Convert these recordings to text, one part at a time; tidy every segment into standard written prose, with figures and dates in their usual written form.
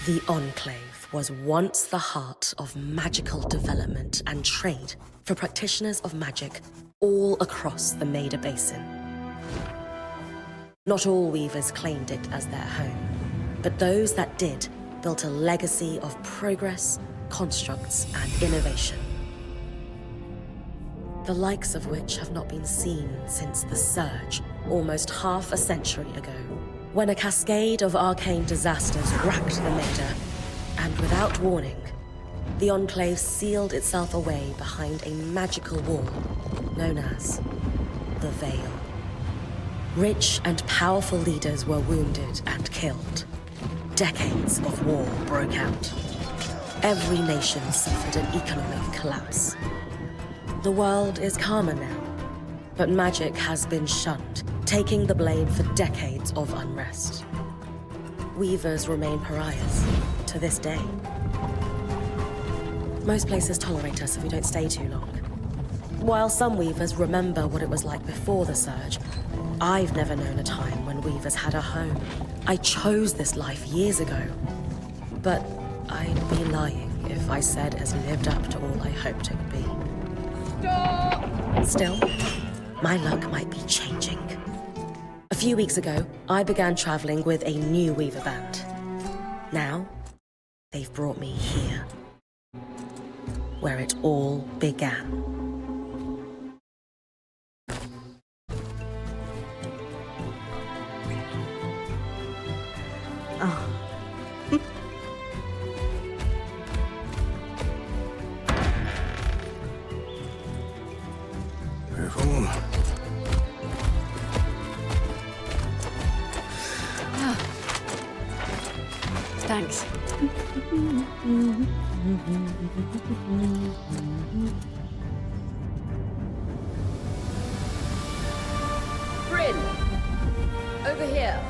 The Enclave was once the heart of magical development and trade for practitioners of magic all across the Maida Basin. Not all weavers claimed it as their home, but those that did built a legacy of progress, constructs, and innovation. The likes of which have not been seen since the Surge, almost half a century ago, when a cascade of arcane disasters racked the Maida, and without warning, the Enclave sealed itself away behind a magical wall known as the Veil. Rich and powerful leaders were wounded and killed. Decades of war broke out. Every nation suffered an economic collapse. The world is calmer now, but magic has been shunned, taking the blame for decades of unrest. Weavers remain pariahs to this day. Most places tolerate us if we don't stay too long. While some weavers remember what it was like before the Surge, I've never known a time when weavers had a home. I chose this life years ago. But I'd be lying if I said it has lived up to all I hoped it would be. Stop! Still, my luck might be changing. A few weeks ago, I began traveling with a new weaver band. Now, they've brought me here, where it all began. Oh. Careful. Thanks. Bryn! Over here.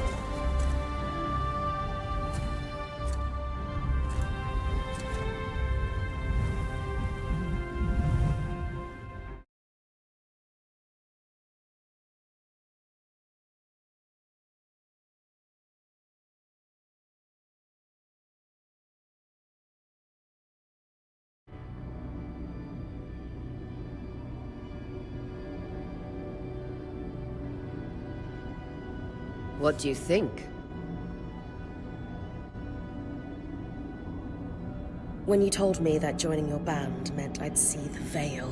What do you think? When you told me that joining your band meant I'd see the Veil,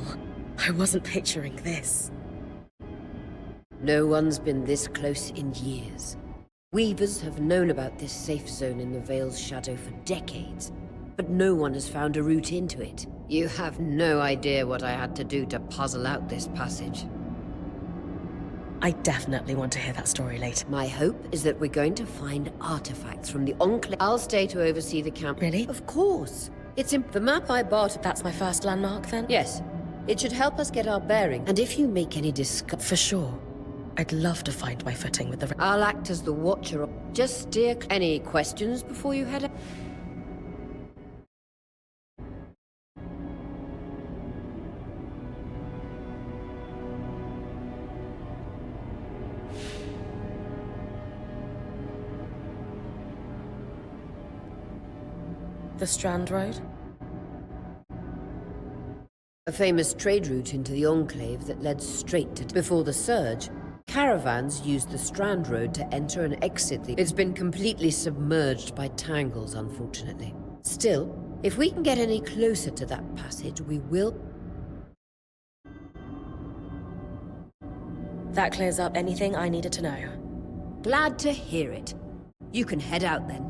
I wasn't picturing this. No one's been this close in years. Weavers have known about this safe zone in the Veil's shadow for decades, but no one has found a route into it. You have no idea what I had to do to puzzle out this passage. I definitely want to hear that story later. My hope is that we're going to find artifacts from the Enclave. I'll stay to oversee the camp. Really? Of course. It's in the map I bought. That's my first landmark, then? Yes. It should help us get our bearing. And if you make any For sure. I'd love to find my footing with the... I'll act as the watcher. Just steer. Any questions before you head out? The Strand Road? A famous trade route into the Enclave that led straight to... Before the Surge, caravans used the Strand Road to enter and exit the... It's been completely submerged by tangles, unfortunately. Still, if we can get any closer to that passage, we will... That clears up anything I needed to know. Glad to hear it. You can head out then.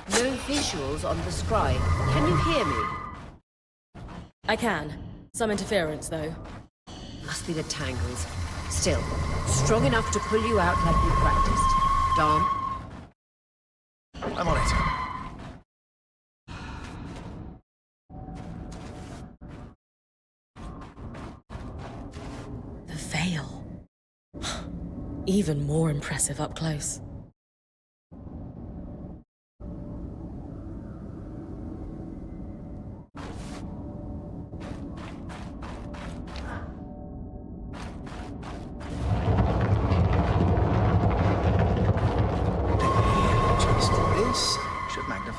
No visuals on the scribe. Can you hear me? I can. Some interference, though. Must be the tangles. Still, strong enough to pull you out like we practiced. Dom? I'm on it. The Veil. Even more impressive up close.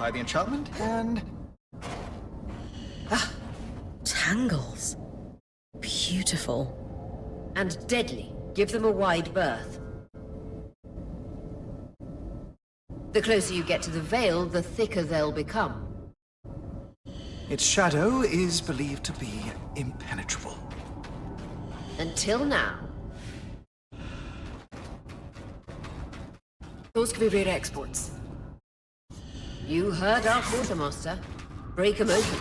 apply the enchantment, and... Tangles. Beautiful. And deadly. Give them a wide berth. The closer you get to the veil, the thicker they'll become. Its shadow is believed to be impenetrable. Until now. Those could be rare exports. You heard our quartermaster. Break 'em open.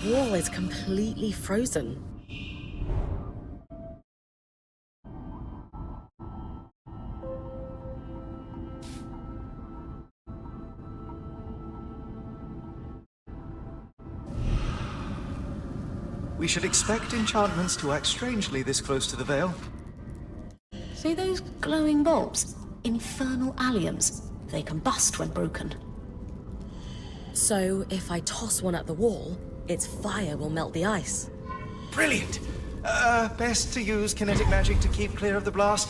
Wall is completely frozen. We should expect enchantments to act strangely this close to the veil. See those glowing bulbs? Infernal alliums. They combust when broken. So if I toss one at the wall, its fire will melt the ice. Brilliant! Best to use kinetic magic to keep clear of the blast.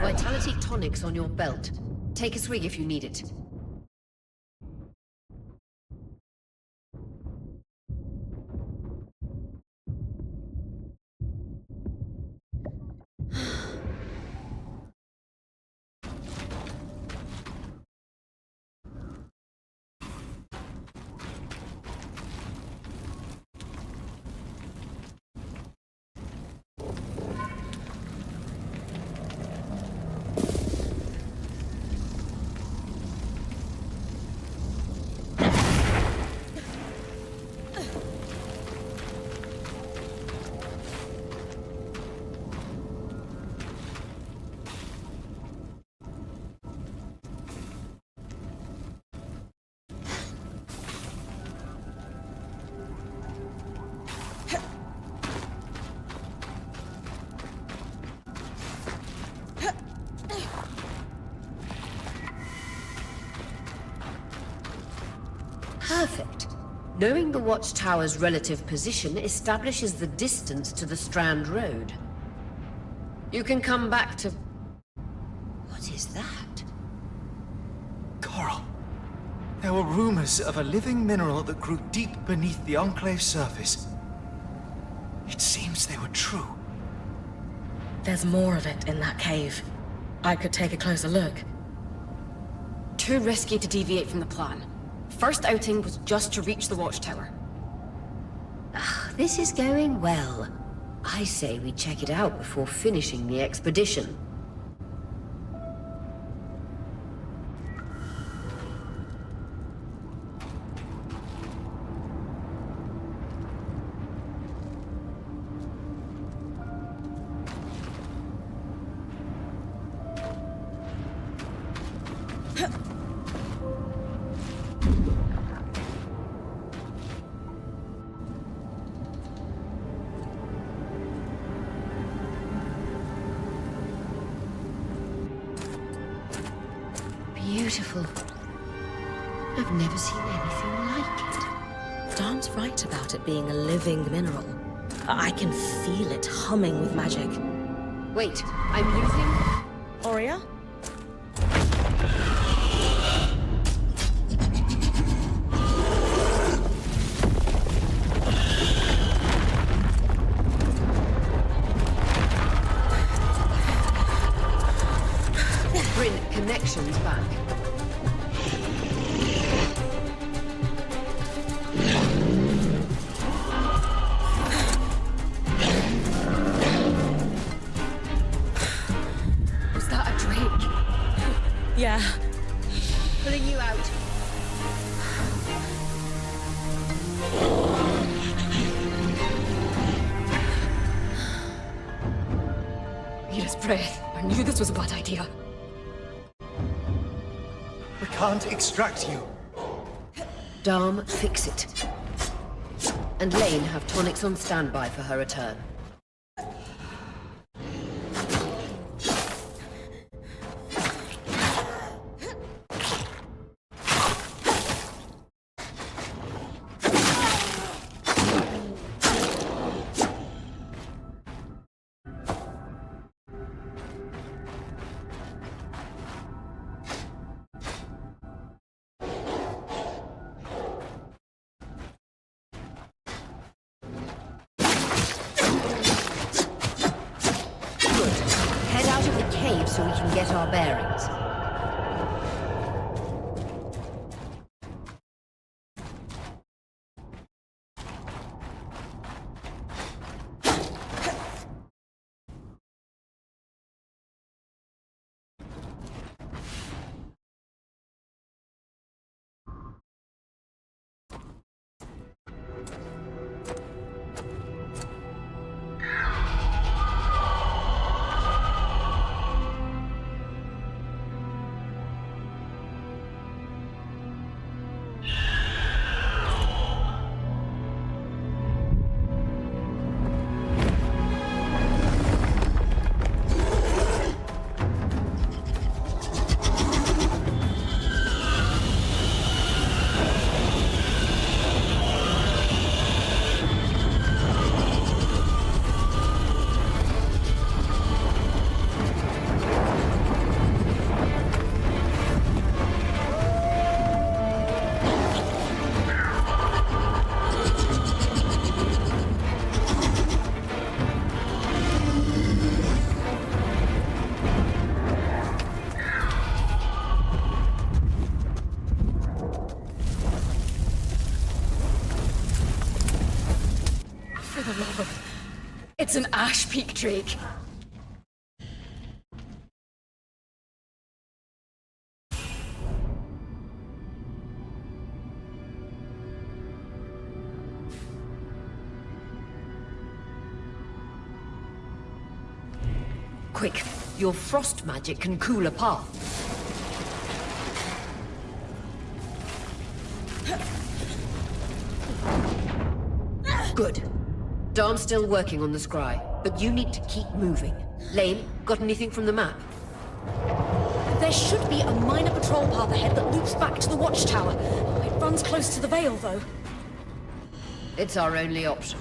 Vitality tonics on your belt. Take a swig if you need it. Perfect. Knowing the watchtower's relative position establishes the distance to the Strand Road. You can come back to... What is that? Coral. There were rumors of a living mineral that grew deep beneath the Enclave's surface. It seems they were true. There's more of it in that cave. I could take a closer look. Too risky to deviate from the plan. First outing was just to reach the watchtower. This is going well. I say we check it out before finishing the expedition. Beautiful. I've never seen anything like it. Dan's right about it being a living mineral. I can feel it humming with magic. Wait, I'm losing? Oria? Bryn, connections back. Was that a drake? Yeah. Pulling you out. Mira's breath. I knew this was a bad idea. We can't extract you. Dharm, fix it. And Lane have tonics on standby for her return. Head out of the cave so we can get our bearings. It's an Ash Peak drake. Quick, your frost magic can cool a path. Good. Darm's still working on the scry, but you need to keep moving. Lane, got anything from the map? There should be a minor patrol path ahead that loops back to the watchtower. It runs close to the Vale, though. It's our only option.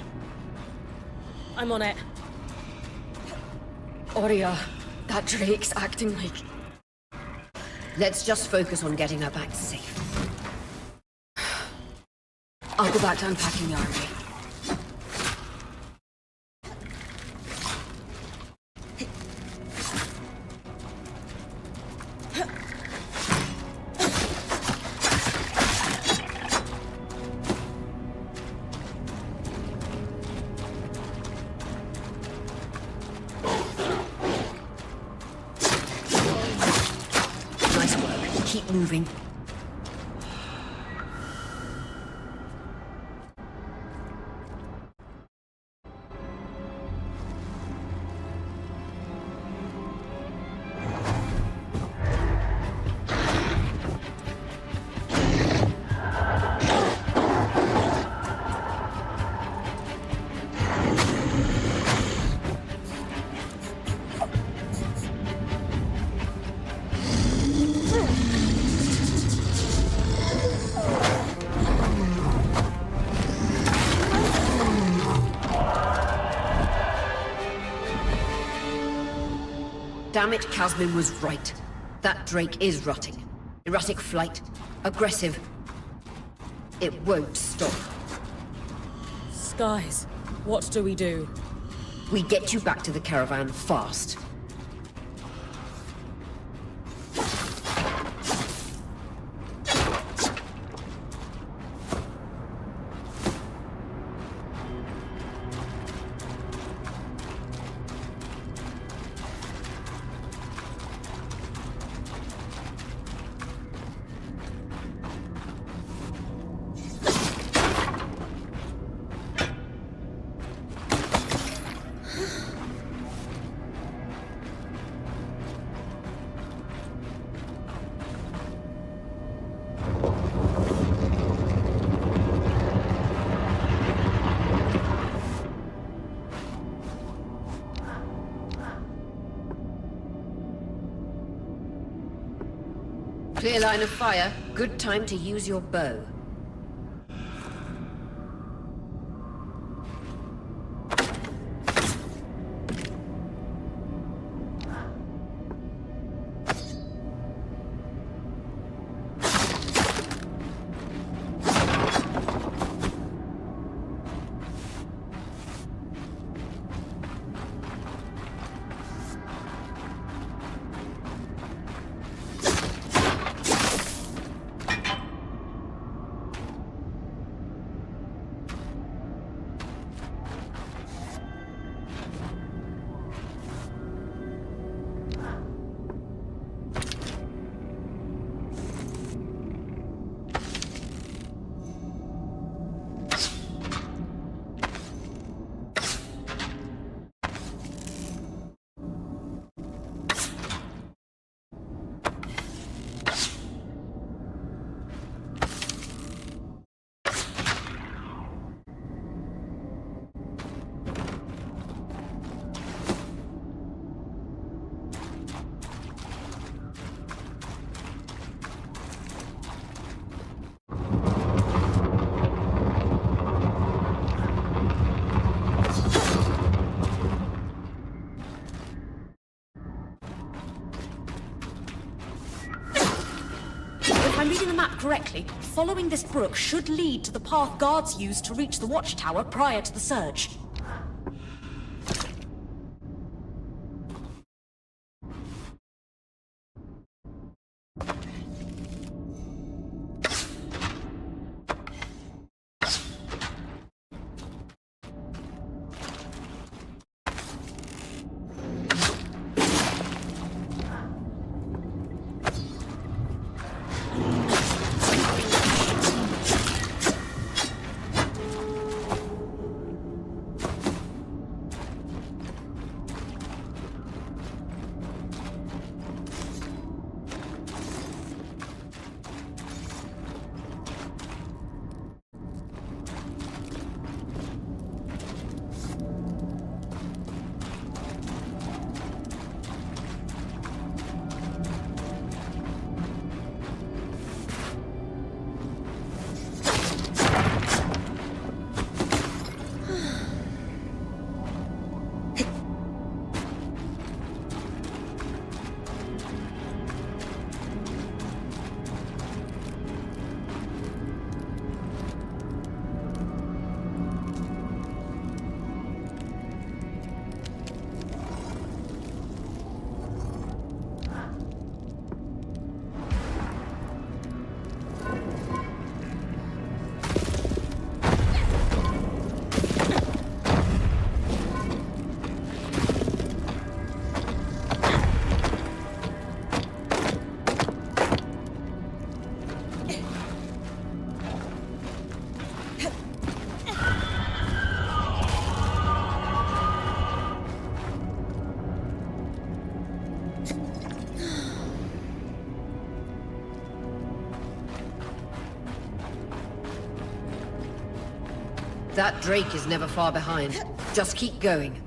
I'm on it. Oria, that drake's acting like... Let's just focus on getting her back safe. I'll go back to unpacking the army. Nice work. Keep moving. Damn it, Casmin was right. That Drake is rotting. Erratic flight. Aggressive. It won't stop. Skies, what do we do? We get you back to the caravan fast. Clear line of fire. Good time to use your bow. If I'm reading the map correctly, following this brook should lead to the path guards used to reach the watchtower prior to the surge. That Drake is never far behind. Just keep going.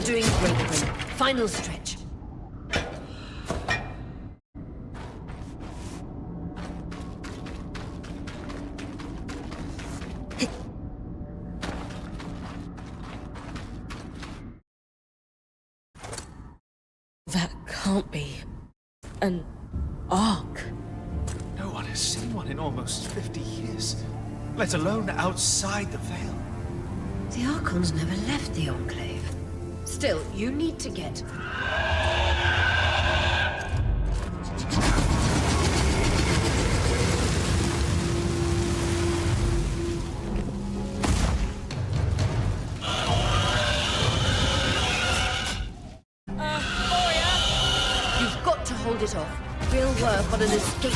doing great, Bryn. Final stretch. That can't be an ark. No one has seen one in almost 50 years, let alone outside the Veil. The Archons never left the Enclave. Still, you need to get... You've got to hold it off. We'll work on an escape.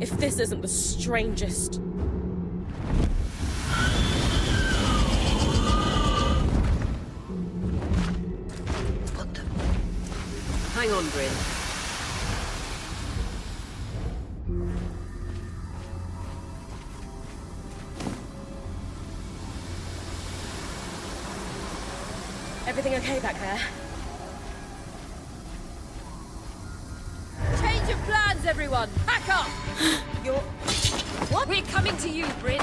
If this isn't the strangest... What the... Hang on, Bryn. Everything okay back there? Change of plans, everyone! Pack up! You're... What? We're coming to you, Bryn.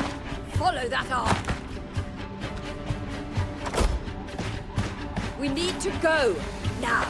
Follow that arc. We need to go. Now.